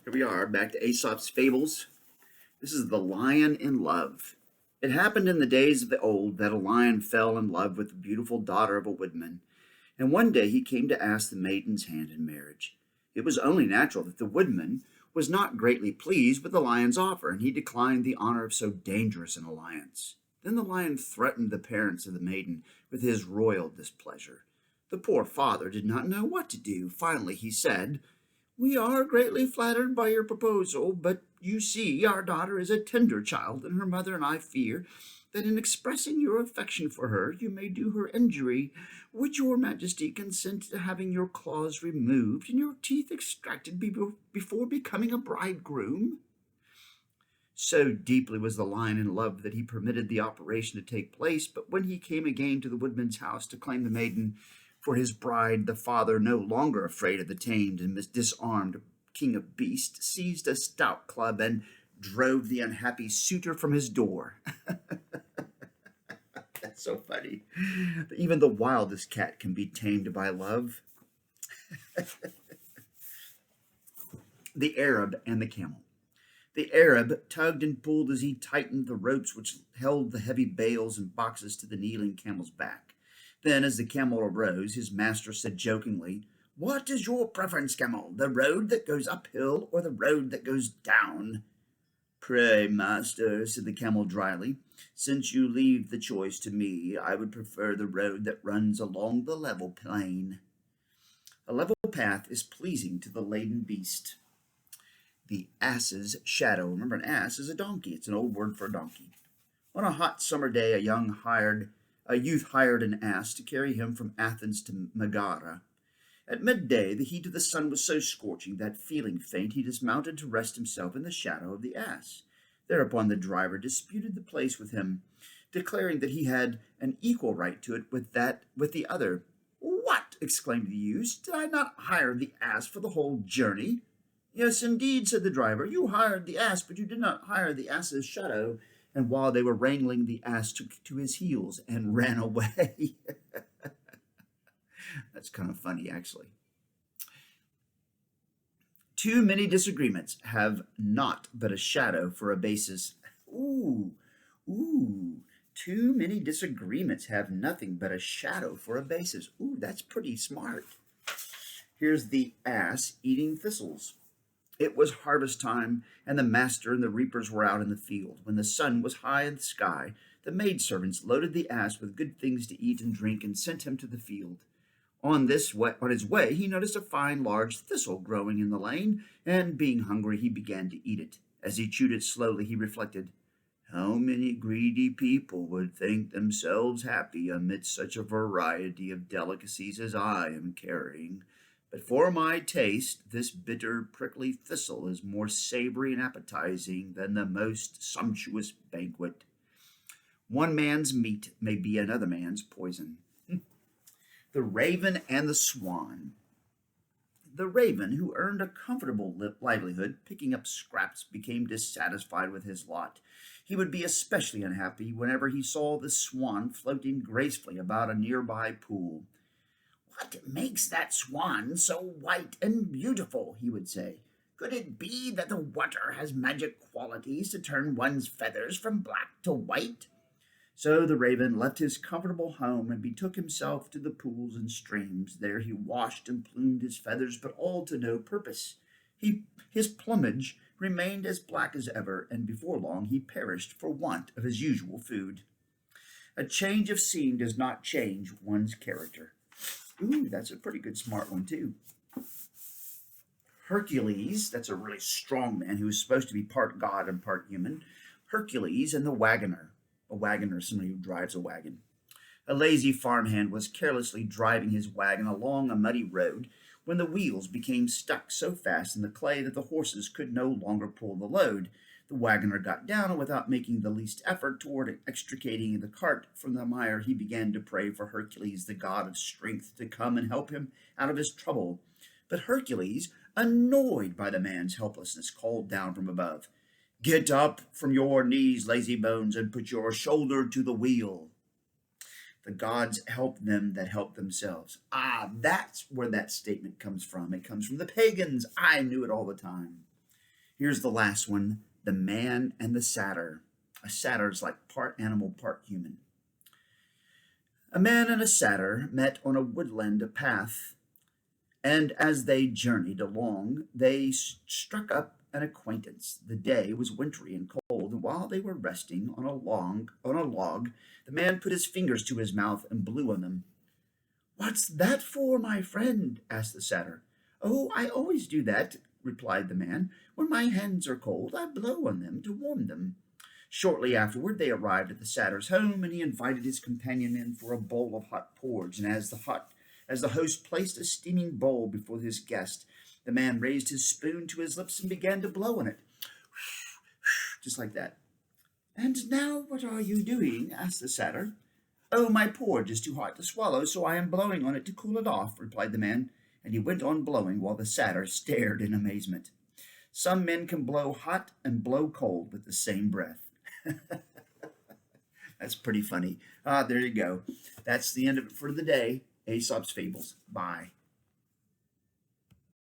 Here we are, back to Aesop's Fables. This is The Lion in Love. It happened in the days of the old that a lion fell in love with the beautiful daughter of a woodman, and one day he came to ask the maiden's hand in marriage. It was only natural that the woodman was not greatly pleased with the lion's offer, and he declined the honor of so dangerous an alliance. Then the lion threatened the parents of the maiden with his royal displeasure. The poor father did not know what to do. Finally, he said, "We are greatly flattered by your proposal, but you see, our daughter is a tender child, and her mother and I fear that in expressing your affection for her, you may do her injury. Would your majesty consent to having your claws removed and your teeth extracted before becoming a bridegroom?" So deeply was the lion in love that he permitted the operation to take place, but when he came again to the woodman's house to claim the maiden for his bride, the father, no longer afraid of the tamed and disarmed king of beasts, seized a stout club and drove the unhappy suitor from his door. That's so funny. Even the wildest cat can be tamed by love. The Arab and the Camel. The Arab tugged and pulled as he tightened the ropes which held the heavy bales and boxes to the kneeling camel's back. Then, as the camel arose, his master said jokingly, "What is your preference, camel, the road that goes uphill or the road that goes down?" "Pray, master," said the camel dryly, "since you leave the choice to me, I would prefer the road that runs along the level plain." A level path is pleasing to the laden beast. The ass's shadow. Remember, an ass is a donkey. It's an old word for a donkey. On a hot summer day, a youth hired an ass to carry him from Athens to Megara. At midday, the heat of the sun was so scorching that, feeling faint, he dismounted to rest himself in the shadow of the ass. Thereupon the driver disputed the place with him, declaring that he had an equal right to it with the other. "What!" exclaimed the youth, "did I not hire the ass for the whole journey?" "Yes, indeed," said the driver. "You hired the ass, but you did not hire the ass's shadow." And while they were wrangling, the ass took to his heels and ran away. That's kind of funny, actually. Too many disagreements have not but a shadow for a basis. Ooh, ooh. Too many disagreements have nothing but a shadow for a basis. Ooh, that's pretty smart. Here's the ass eating thistles. It was harvest time, and the master and the reapers were out in the field. When the sun was high in the sky, the maidservants loaded the ass with good things to eat and drink and sent him to the field. On his way, he noticed a fine large thistle growing in the lane, and being hungry, he began to eat it. As he chewed it slowly, he reflected, "How many greedy people would think themselves happy amidst such a variety of delicacies as I am carrying? But for my taste, this bitter, prickly thistle is more savory and appetizing than the most sumptuous banquet. One man's meat may be another man's poison." The Raven and the Swan. The raven, who earned a comfortable livelihood picking up scraps, became dissatisfied with his lot. He would be especially unhappy whenever he saw the swan floating gracefully about a nearby pool. "What makes that swan so white and beautiful?" he would say. "Could it be that the water has magic qualities to turn one's feathers from black to white?" So the raven left his comfortable home and betook himself to the pools and streams. There he washed and plumed his feathers, but all to no purpose. His plumage remained as black as ever, and before long he perished for want of his usual food. A change of scene does not change one's character. Ooh, that's a pretty good smart one, too. Hercules, that's a really strong man who is supposed to be part god and part human. Hercules and the Wagoner. A wagoner is somebody who drives a wagon. A lazy farmhand was carelessly driving his wagon along a muddy road when the wheels became stuck so fast in the clay that the horses could no longer pull the load. The wagoner got down, and without making the least effort toward extricating the cart from the mire, he began to pray for Hercules, the god of strength, to come and help him out of his trouble. But Hercules, annoyed by the man's helplessness, called down from above, "Get up from your knees, lazy bones, and put your shoulder to the wheel." The gods help them that help themselves. Ah, that's where that statement comes from. It comes from the pagans. I knew it all the time. Here's the last one, the man and the satyr. A satyr is like part animal, part human. A man and a satyr met on a woodland path, and as they journeyed along, they struck up an acquaintance. The day was wintry and cold, and while they were resting on a log, the man put his fingers to his mouth and blew on them. "What's that for, my friend?" asked the satyr. "Oh, I always do that," replied the man. "When my hands are cold, I blow on them to warm them." Shortly afterward, they arrived at the satyr's home, and he invited his companion in for a bowl of hot porridge. And as the host placed a steaming bowl before his guest, the man raised his spoon to his lips and began to blow on it, just like that. "And now what are you doing?" asked the satyr. "Oh, my porridge is too hot to swallow, so I am blowing on it to cool it off," replied the man, and he went on blowing while the satyr stared in amazement. Some men can blow hot and blow cold with the same breath. That's pretty funny. There you go. That's the end of it for the day. Aesop's Fables. Bye.